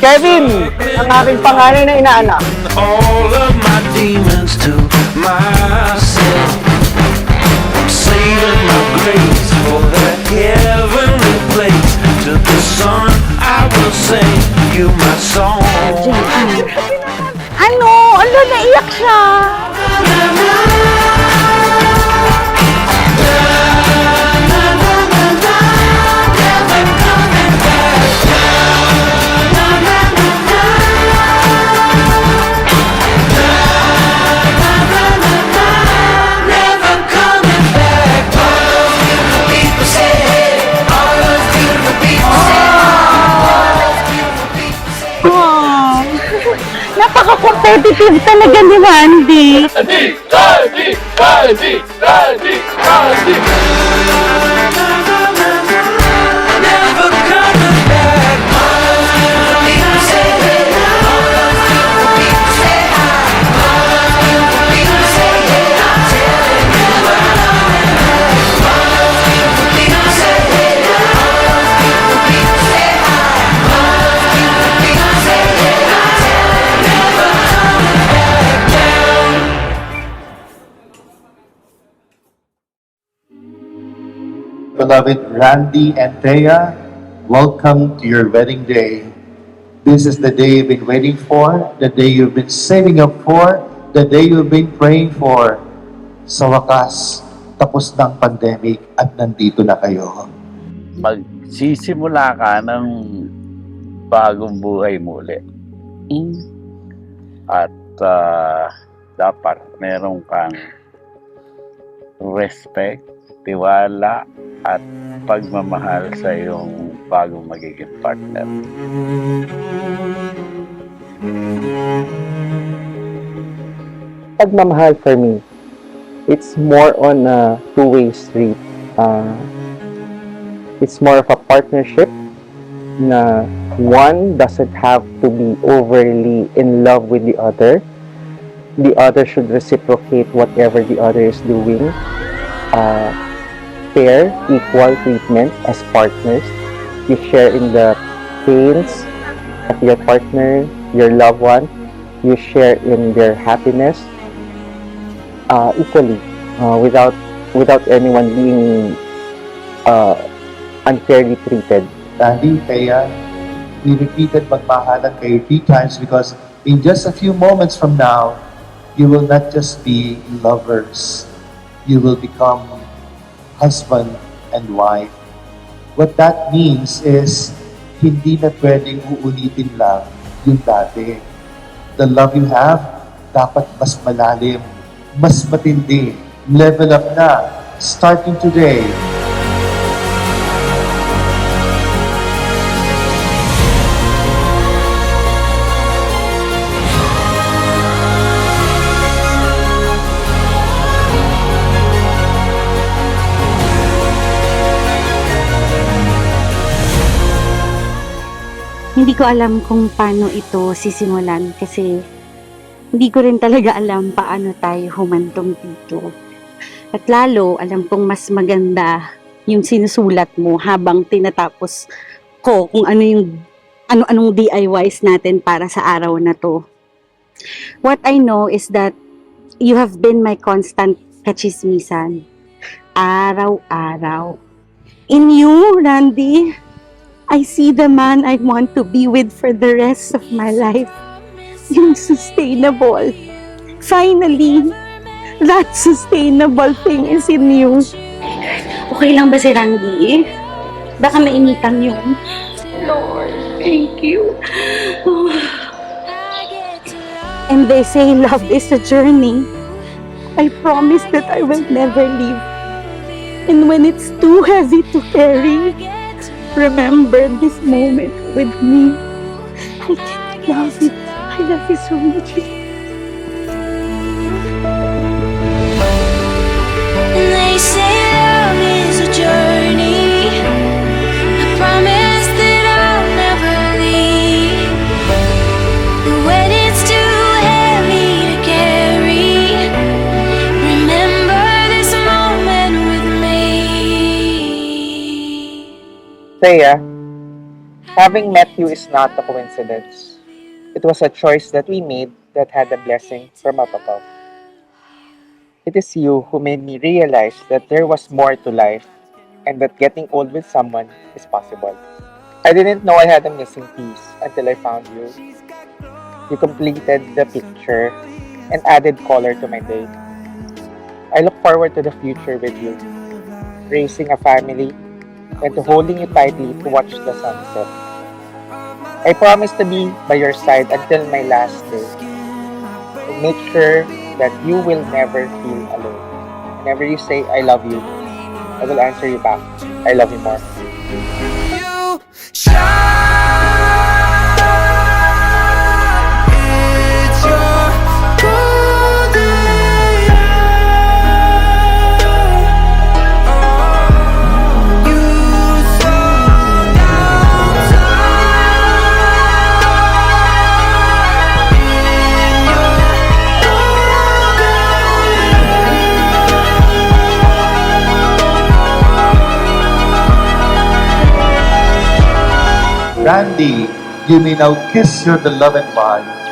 Kevin, ang aking panganay na inaanak. All of my demons to myself. I'm saving my grace for that heavenly place. To the sun I will sing you my song. Ano? Ala, naiyak siya. Napaka-competitive talaga ni Randy. Never coming back. People say hey, all those beautiful people say hi. All those beautiful people say hey, I'm telling you I'm coming back. All those beautiful people say hey, all those beautiful people say hi. All those beautiful people say hey, I'm telling you never coming back down. Beloved Randy and Thea, welcome to your wedding day. This is the day you've been waiting for, the day you've been saving up for, the day you've been praying for. Sa wakas, tapos ng pandemic at nandito na kayo. Magsisimula ka ng bagong buhay muli. At dapat meron kang respect, tiwala, at pagmamahal sa iyong bagong magiging partner. Pagmamahal for me, it's more on a two-way street. It's more of a partnership na one doesn't have to be overly in love with the other. The other should reciprocate whatever the other is doing. Fair, equal treatment as partners. You share in the pains of your partner, your loved one. You share in their happiness equally, without anyone being unfairly treated. Randy, Thea, we repeated magmahalan kayo 3 times because in just a few moments from now, you will not just be lovers. You will become husband and wife. What that means is, hindi na pwedeng uulitin lang yung dati. The love you have, dapat mas malalim, mas matindi. Level up na, starting today. Hindi ko alam kung paano ito sisimulan kasi hindi ko rin talaga alam paano tayo humantong dito. At lalo, alam kong mas maganda yung sinusulat mo habang tinatapos ko kung ano-anong DIYs natin para sa araw na to. What I know is that you have been my constant kachismisan. Araw-araw. In you, Randy, I see the man I want to be with for the rest of my life. Yung sustainable. Finally, that sustainable thing is in you. Okay lang ba si Randy? Baka mainitan yun. Lord, thank you. And they say love is a journey. I promise that I will never leave. And when it's too heavy to carry, remember this moment with me. I can't love it. I love you so much. They say love is a journey. I promise that I'll never leave. When it's too heavy to carry, remember this moment with me. Thea, Having met you is not a coincidence. It was a choice that we made that had a blessing from up above. It is you who made me realize that there was more to life and that getting old with someone is possible. I didn't know I had a missing piece until I found you. You completed the picture and added color to my day. I look forward to the future with you, raising a family, and to holding you tightly to watch the sunset. I promise to be by your side until my last day and make sure that you will never feel alone. Whenever you say, I love you, I will answer you back, I love you more. You shine. It's your golden hour. You slow down time in your Randy, you may now kiss your beloved wife.